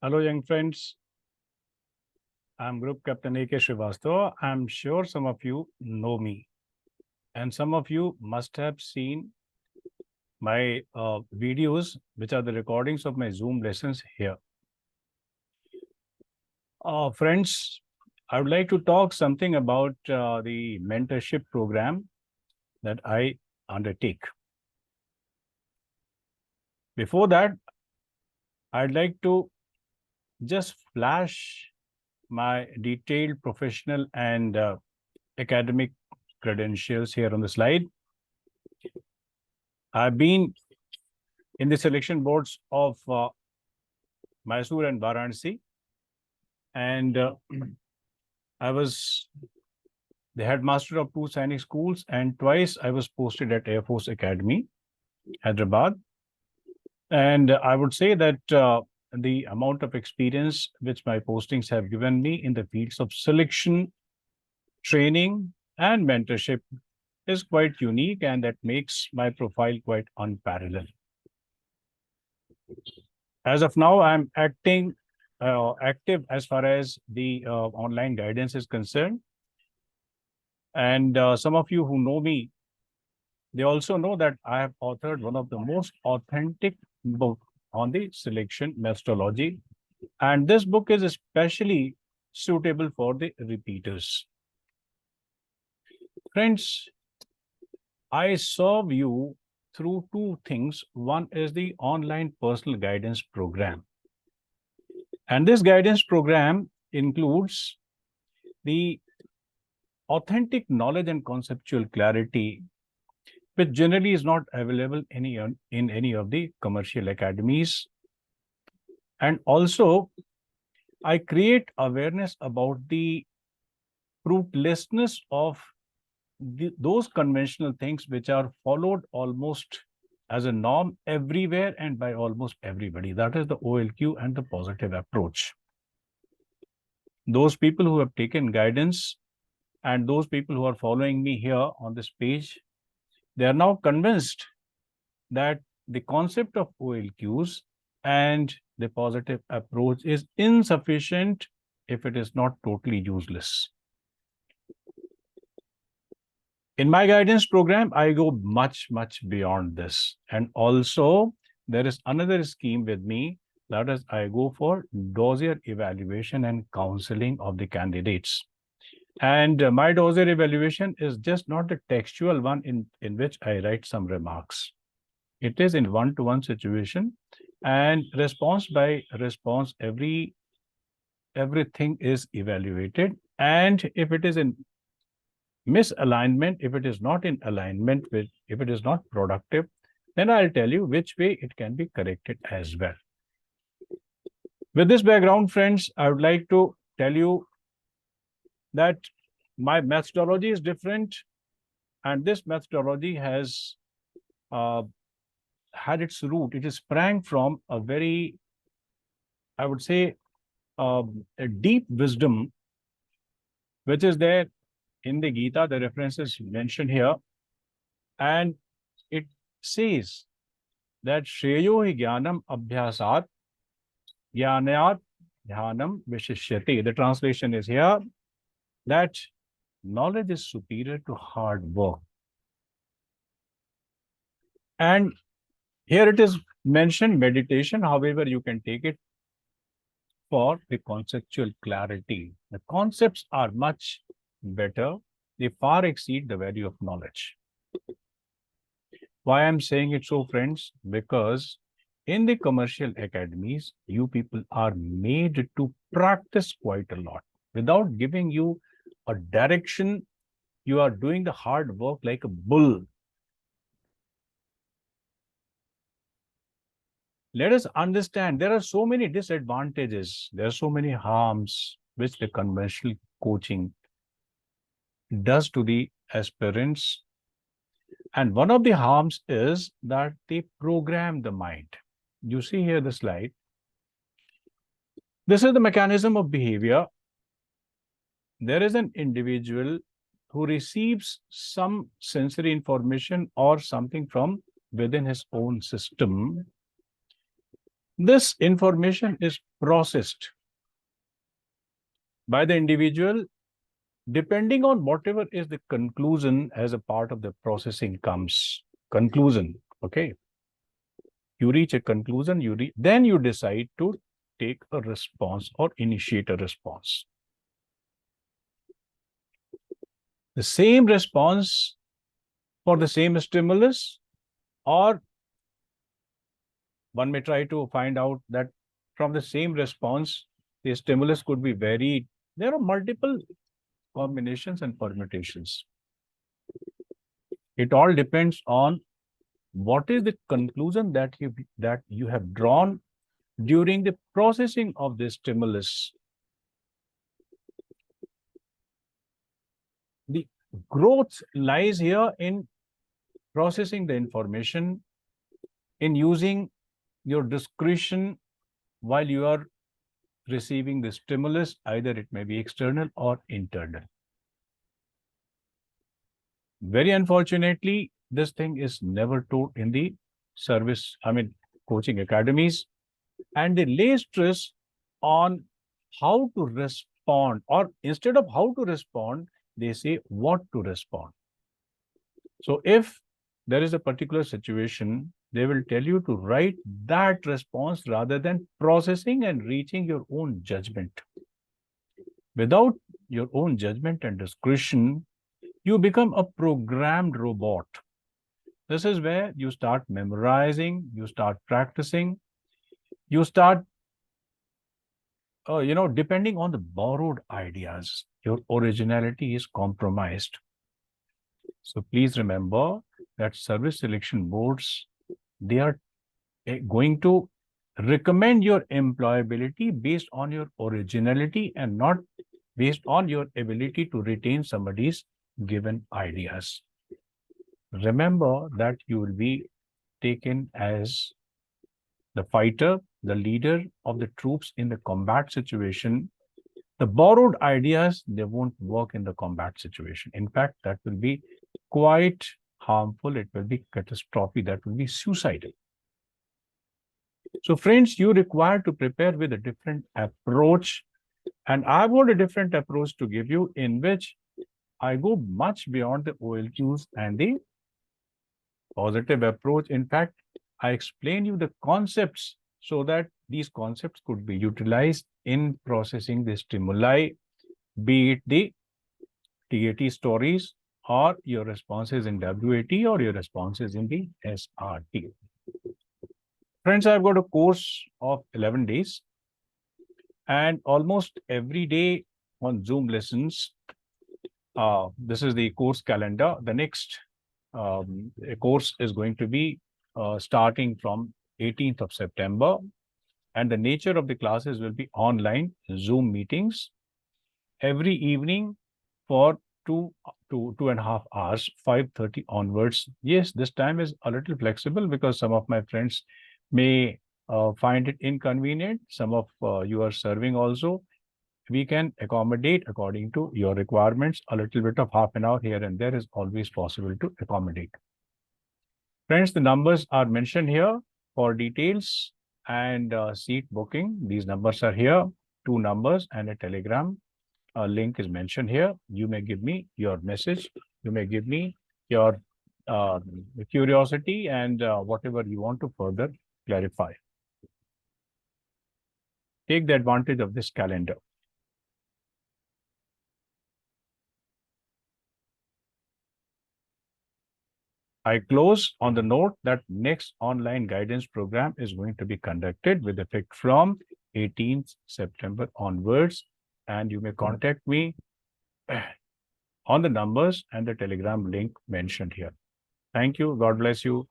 Hello, young friends. I'm Group Captain A.K. Srivastava. I'm sure some of you know me, and some of you must have seen my videos, which are the recordings of my Zoom lessons here. Friends, I would like to talk something about the mentorship program that I undertake. Before that, I'd like to just flash my detailed professional and academic credentials here on the slide. I've been in the selection boards of Mysore and Varanasi, and I was the headmaster of 2 Sainik schools, and twice I was posted at Air Force Academy, Hyderabad. And I would say that the amount of experience which my postings have given me in the fields of selection, training, and mentorship is quite unique, and that makes my profile quite unparalleled. As of now, I'm active as far as the online guidance is concerned. And some of you who know me, they also know that I have authored one of the most authentic books on the selection methodology. And this book is especially suitable for the repeaters. Friends, I serve you through 2 things. One is the online personal guidance program. And this guidance program includes the authentic knowledge and conceptual clarity, which generally is not available in any of the commercial academies. And also, I create awareness about the fruitlessness of those conventional things which are followed almost as a norm everywhere and by almost everybody. That is the OLQ and the positive approach. Those people who have taken guidance and those people who are following me here on this page, they are now convinced that the concept of OLQs and the positive approach is insufficient if it is not totally useless. In my guidance program, I go much beyond this. And also, there is another scheme with me. That is, I go for dossier evaluation and counseling of the candidates. And my dossier evaluation is just not the textual one in which I write some remarks. It is in one-to-one situation, and response by response, everything is evaluated. And if it is in misalignment, if it is not in alignment with, if it is not productive, then I'll tell you which way it can be corrected as well. With this background, friends, I would like to tell you that my methodology is different, and this methodology has had its root. It is sprang from a very, I would say, a deep wisdom which is there in the Gita. The reference is mentioned here, and it says that Shreyo hi jnanam abhyasat jnanayat dhyanam vishishyate. The translation is here that knowledge is superior to hard work. And here it is mentioned meditation. However, you can take it for the conceptual clarity. The concepts are much better. They far exceed the value of knowledge. Why I'm saying it so, friends? Because in the commercial academies, you people are made to practice quite a lot. Without giving you a direction, you are doing the hard work like a bull. Let us understand there are so many disadvantages, there are so many harms which the conventional coaching does to the aspirants. And one of the harms is that they program the mind. You see here the slide. This is the mechanism of behavior. There is an individual who receives some sensory information or something from within his own system. This information is processed by the individual depending on whatever is the conclusion as a part of the processing comes. Conclusion, okay? You reach a conclusion, then you decide to take a response or initiate a response. The same response for the same stimulus, or one may try to find out that from the same response, the stimulus could be varied. There are multiple combinations and permutations. It all depends on what is the conclusion that you have drawn during the processing of this stimulus. The growth lies here in processing the information, in using your discretion while you are receiving the stimulus, either it may be external or internal. Very unfortunately, this thing is never taught in the coaching academies, and they lay stress on how to respond, or instead of how to respond, they say what to respond. So if there is a particular situation, they will tell you to write that response rather than processing and reaching your own judgment. Without your own judgment and discretion, you become a programmed robot. This is where you start memorizing, you start practicing, you start, depending on the borrowed ideas, your originality is compromised. So please remember that service selection boards, they are going to recommend your employability based on your originality and not based on your ability to retain somebody's given ideas. Remember that you will be taken as the fighter, the leader of the troops in the combat situation. The borrowed ideas, they won't work in the combat situation. In fact, that will be quite harmful. It will be catastrophic. That will be suicidal. So friends, you require to prepare with a different approach. And I've got a different approach to give you, in which I go much beyond the OLQs and the positive approach. In fact, I explain you the concepts so that these concepts could be utilized in processing the stimuli, be it the TAT stories or your responses in WAT or your responses in the SRT. Friends, I've got a course of 11 days and almost every day on Zoom lessons. This is the course calendar. The next course is going to be starting from 18th of September, and the nature of the classes will be online Zoom meetings every evening for 2.5 hours, 5:30 onwards. Yes, this time is a little flexible because some of my friends may find it inconvenient. Some of you are serving also. We can accommodate according to your requirements. A little bit of half an hour here and there is always possible to accommodate. Friends, the numbers are mentioned here for details and seat booking. These numbers are here, 2 numbers and a Telegram link is mentioned here. You may give me your message. You may give me your curiosity and whatever you want to further clarify. Take the advantage of this calendar. I close on the note that next online guidance program is going to be conducted with effect from 18th September onwards, and you may contact me on the numbers and the Telegram link mentioned here. Thank you. God bless you.